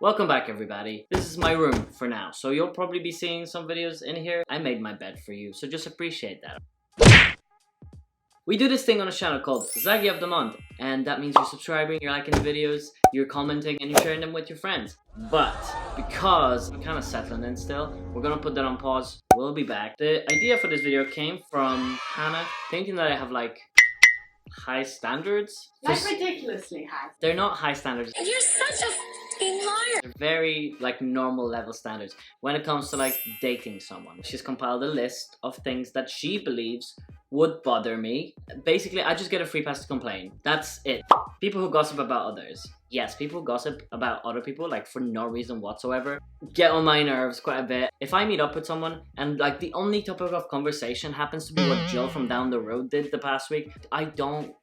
Welcome back, everybody. This is my room for now, so you'll probably be seeing some videos in here. I made my bed for you, so just appreciate that. We do this thing on a channel called Zaggy of the Month, and that means you're subscribing, you're liking the videos, you're commenting, and you're sharing them with your friends. But because I'm kind of settling in still, we're gonna put that on pause. We'll be back. The idea for this video came from Hannah thinking that I have like high standards. Like ridiculously high. They're not high standards. You're such a f***ing liar. They're very like normal level standards when it comes to like dating someone. She's compiled a list of things that she believes would bother me. Basically, I just get a free pass to complain. That's it. People who gossip about others. Yes, people who gossip about other people like for no reason whatsoever get on my nerves quite a bit. If I meet up with someone and like the only topic of conversation happens to be what Jill from down the road did the past week, I don't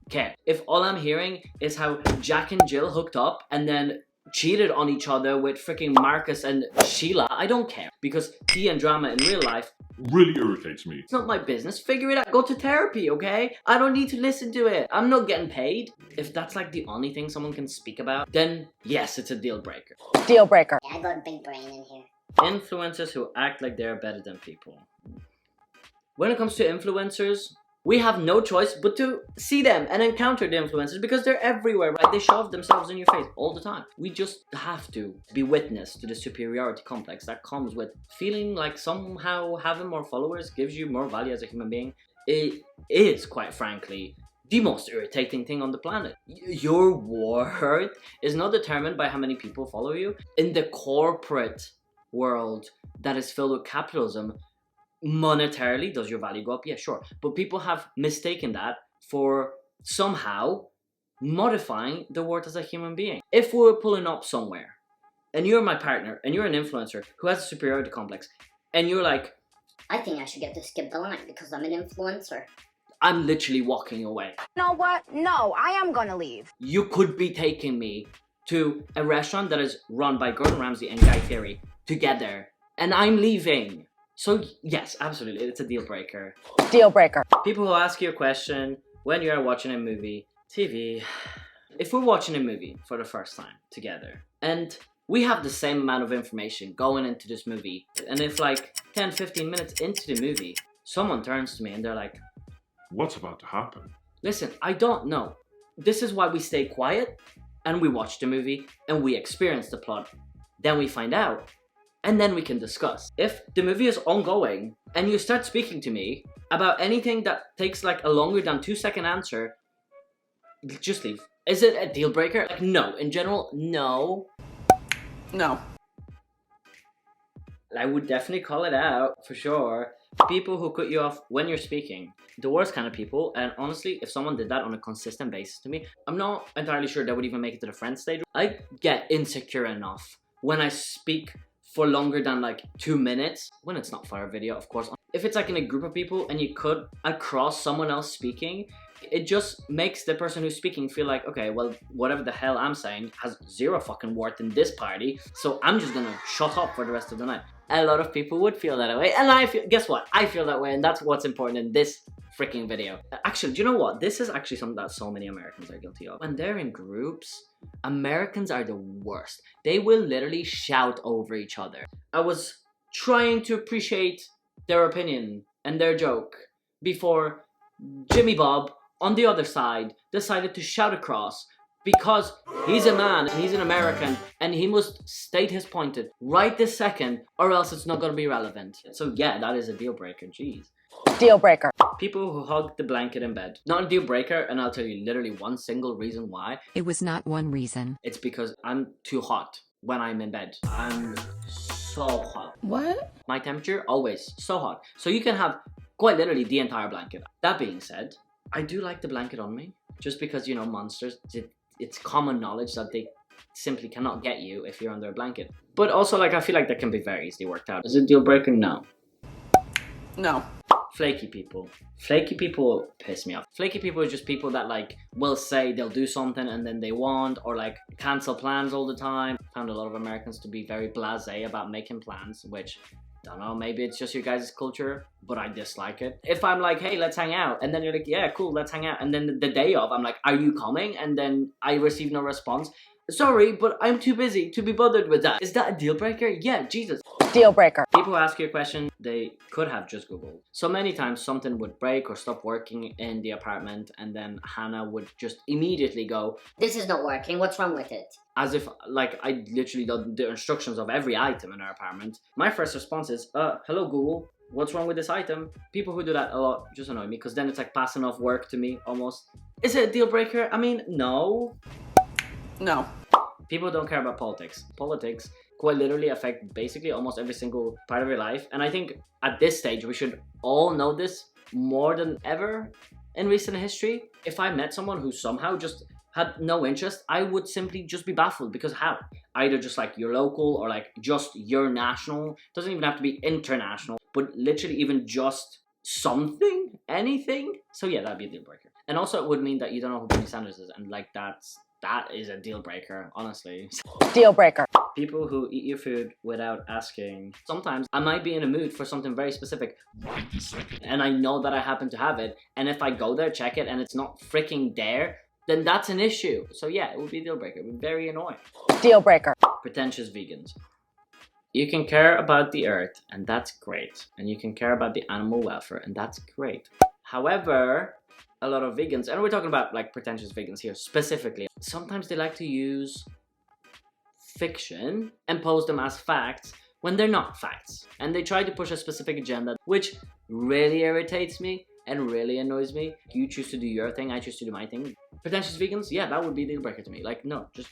care. If all I'm hearing is how Jack and Jill hooked up and then cheated on each other with freaking Marcus and Sheila, I don't care, because tea and drama in real life really irritates me. It's not my business. Figure it out. Go to therapy, okay? I don't need to listen to it. I'm not getting paid. If that's like the only thing someone can speak about, then yes, it's a deal breaker. Deal breaker. Yeah, I got a big brain in here. Influencers who act like they're better than people. When it comes to influencers, we have no choice but to see them and encounter the influencers because they're everywhere, right? They shove themselves in your face all the time. We just have to be witness to the superiority complex that comes with feeling like somehow having more followers gives you more value as a human being. It is, quite frankly, the most irritating thing on the planet. Your worth is not determined by how many people follow you. In the corporate world that is filled with capitalism, monetarily, does your value go up? Yeah, sure. But people have mistaken that for somehow modifying the worth as a human being. If we were pulling up somewhere and you're my partner and you're an influencer who has a superiority complex and you're like, I think I should get to skip the line because I'm an influencer. I'm literally walking away. You know what? No, I am gonna leave. You could be taking me to a restaurant that is run by Gordon Ramsay and Guy Fieri together and I'm leaving. So yes, absolutely, it's a deal breaker. Deal breaker. People who ask you a question when you are watching a movie, TV. If we're watching a movie for the first time together and we have the same amount of information going into this movie, and if like 10-15 minutes into the movie, someone turns to me and they're like, What's about to happen? listen, I don't know. This is why we stay quiet and we watch the movie and we experience the plot. Then we find out. And then we can discuss. If the movie is ongoing and you start speaking to me about anything that takes like a longer than 2-second answer, just leave. Is it a deal breaker? Like, no. In general, no. No. I would definitely call it out for sure. People who cut you off when you're speaking, the worst kind of people. And honestly, if someone did that on a consistent basis to me, I'm not entirely sure they would even make it to the friend stage. I get insecure enough when I speak for longer than like 2 minutes, when it's not for a video, of course. If it's like in a group of people and you cut across someone else speaking, it just makes the person who's speaking feel like, okay, well, whatever the hell I'm saying has zero fucking worth in this party, so I'm just gonna shut up for the rest of the night. A lot of people would feel that way, and I feel, guess what? I feel that way, and that's what's important in this freaking video. Actually, do you know what? This is actually something that so many Americans are guilty of. When they're in groups, Americans are the worst. They will literally shout over each other. I was trying to appreciate their opinion and their joke before Jimmy Bob on the other side decided to shout across because he's a man and he's an American and he must state his point right this second or else it's not going to be relevant. So yeah, that is a deal breaker. Jeez. Deal breaker. People who hug the blanket in bed. Not a deal breaker, and I'll tell you literally one single reason why. It was not one reason. It's because I'm too hot when I'm in bed. I'm so hot. What? My temperature, always so hot. So you can have quite literally the entire blanket. That being said, I do like the blanket on me. Just because, you know, monsters, it's common knowledge that they simply cannot get you if you're under a blanket. But also, like, I feel like that can be very easily worked out. Is it a deal breaker? No. No. Flaky people. Flaky people piss me off. Flaky people are just people that like will say they'll do something and then they won't, or like cancel plans all the time. Found a lot of Americans to be very blasé about making plans, which, don't know, maybe it's just your guys' culture, but I dislike it. If I'm like, hey, let's hang out, and then you're like, yeah, cool, let's hang out, and then the day of, I'm like, are you coming? And then I receive no response. Sorry, but I'm too busy to be bothered with that. Is that a deal breaker? Yeah, Jesus. Deal breaker. People who ask you a question they could have just Googled. So many times something would break or stop working in the apartment, and then Hannah would just immediately go, This is not working, what's wrong with it? as if like I literally done the instructions of every item in our apartment. My first response is, hello Google, what's wrong with this item? People who do that a lot just annoy me, because then it's like passing off work to me almost. Is it a deal breaker? I mean, no. No. People don't care about politics. Politics quite literally affect basically almost every single part of your life. And I think at this stage, we should all know this more than ever in recent history. If I met someone who somehow just had no interest, I would simply just be baffled, because how? Either just like your local or like just your national. Doesn't even have to be international, but literally even just something, anything. So yeah, that'd be a deal breaker. And also it would mean that you don't know who Bernie Sanders is, and like that is a deal breaker, honestly. Deal breaker. People who eat your food without asking. Sometimes I might be in a mood for something very specific, and I know that I happen to have it, and if I go there, check it, and it's not freaking there, then that's an issue. So yeah, it would be a deal breaker. It would be very annoying. Deal breaker. Pretentious vegans. You can care about the earth, and that's great. And you can care about the animal welfare, and that's great. However, a lot of vegans, and we're talking about like pretentious vegans here specifically, sometimes they like to use fiction and pose them as facts when they're not facts. And they try to push a specific agenda, which really irritates me and really annoys me. You choose to do your thing, I choose to do my thing. Pretentious vegans, yeah, that would be a deal breaker to me. Like, no, just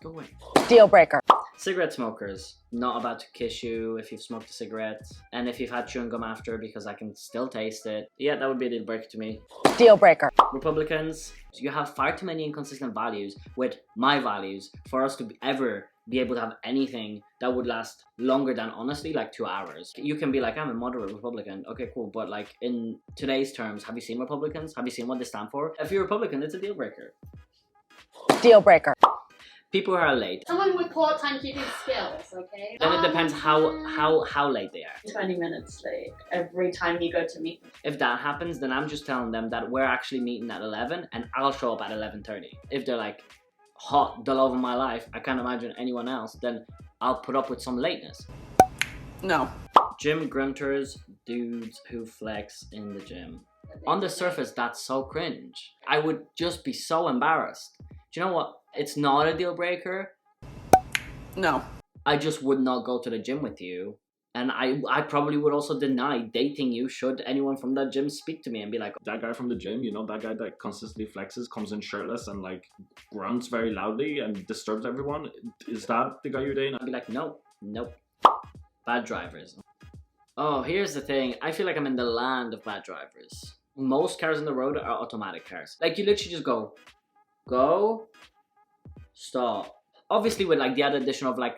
go away. Deal breaker. Cigarette smokers, not about to kiss you if you've smoked a cigarette, and if you've had chewing gum after, because I can still taste it. Yeah, that would be a deal breaker to me. Deal breaker. Republicans, you have far too many inconsistent values with my values for us to ever be able to have anything that would last longer than, honestly, like 2 hours. You can be like, I'm a moderate Republican. Okay, cool. But like in today's terms, have you seen Republicans? Have you seen what they stand for? If you're a Republican, it's a deal breaker. Deal breaker. People who are late. Someone with poor timekeeping skills, okay? Then it depends how late they are. 20 minutes late every time you go to meet them. If that happens, then I'm just telling them that we're actually meeting at 11 and I'll show up at 11:30. If they're like hot, the love of my life, I can't imagine anyone else, then I'll put up with some lateness. No. Gym grunters, dudes who flex in the gym. On the surface, that's so cringe. I would just be so embarrassed. Do you know what? It's not a deal breaker. No. I just would not go to the gym with you. And I probably would also deny dating you should anyone from that gym speak to me and be like, That guy from the gym, you know, that guy that consistently flexes, comes in shirtless and like grunts very loudly and disturbs everyone. Is that the guy you're dating? I'd be like, no, nope. Bad drivers. Oh, here's the thing. I feel like I'm in the land of bad drivers. Most cars on the road are automatic cars. Like, you literally just go, stop. Obviously with like the added addition of like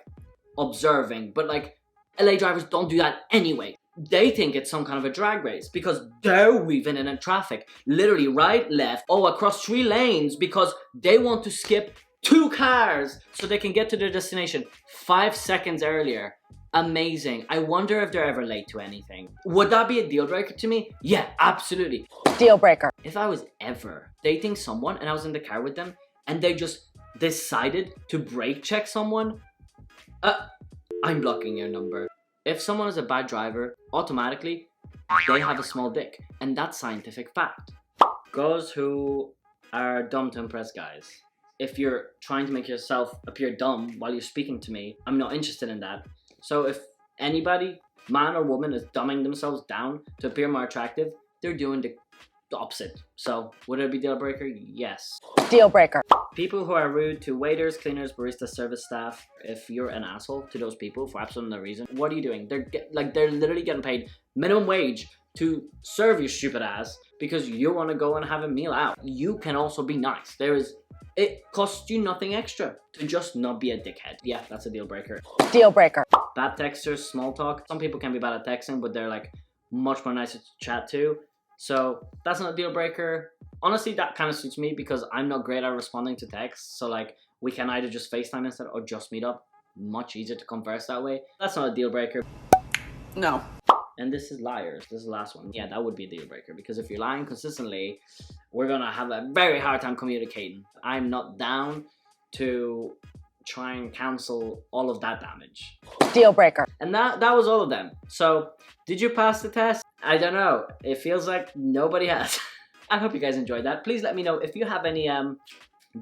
observing, but like LA drivers don't do that anyway. They think it's some kind of a drag race because they're weaving in traffic. Literally right, left, across 3 lanes because they want to skip 2 cars so they can get to their destination 5 seconds earlier. Amazing. I wonder if they're ever late to anything. Would that be a deal breaker to me? Yeah, absolutely. Deal breaker. If I was ever dating someone and I was in the car with them and they just decided to brake check someone, I'm blocking your number. If someone is a bad driver, automatically they have a small dick, and that's scientific fact. Girls who are dumb to impress guys. If you're trying to make yourself appear dumb while you're speaking to me, I'm not interested in that. So if anybody, man or woman, is dumbing themselves down to appear more attractive, they're doing the opposite. So would it be a deal breaker? Yes. Deal breaker. People who are rude to waiters, cleaners, baristas, service staff. If you're an asshole to those people for absolutely no reason, what are you doing? They're literally getting paid minimum wage to serve your stupid ass because you want to go and have a meal out. You can also be nice. It costs you nothing extra to just not be a dickhead. Yeah, that's a deal breaker. Deal breaker. Bad texters, small talk. Some people can be bad at texting, but they're like much more nicer to chat to. So that's not a deal breaker. Honestly, that kind of suits me because I'm not great at responding to texts. So like we can either just FaceTime instead or just meet up. Much easier to converse that way. That's not a deal breaker. No. And this is liars. This is the last one. Yeah, that would be a deal breaker because if you're lying consistently, we're gonna have a very hard time communicating. I'm not down to try and cancel all of that damage. Deal breaker. And that was all of them. So, did you pass the test? I don't know. It feels like nobody has. I hope you guys enjoyed that. Please let me know if you have any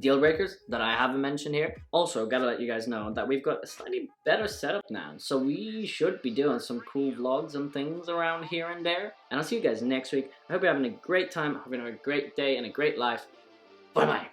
deal breakers that I haven't mentioned here. Also, gotta let you guys know that we've got a slightly better setup now. So we should be doing some cool vlogs and things around here and there. And I'll see you guys next week. I hope you're having a great time. I hope you're having a great day and a great life. Bye-bye.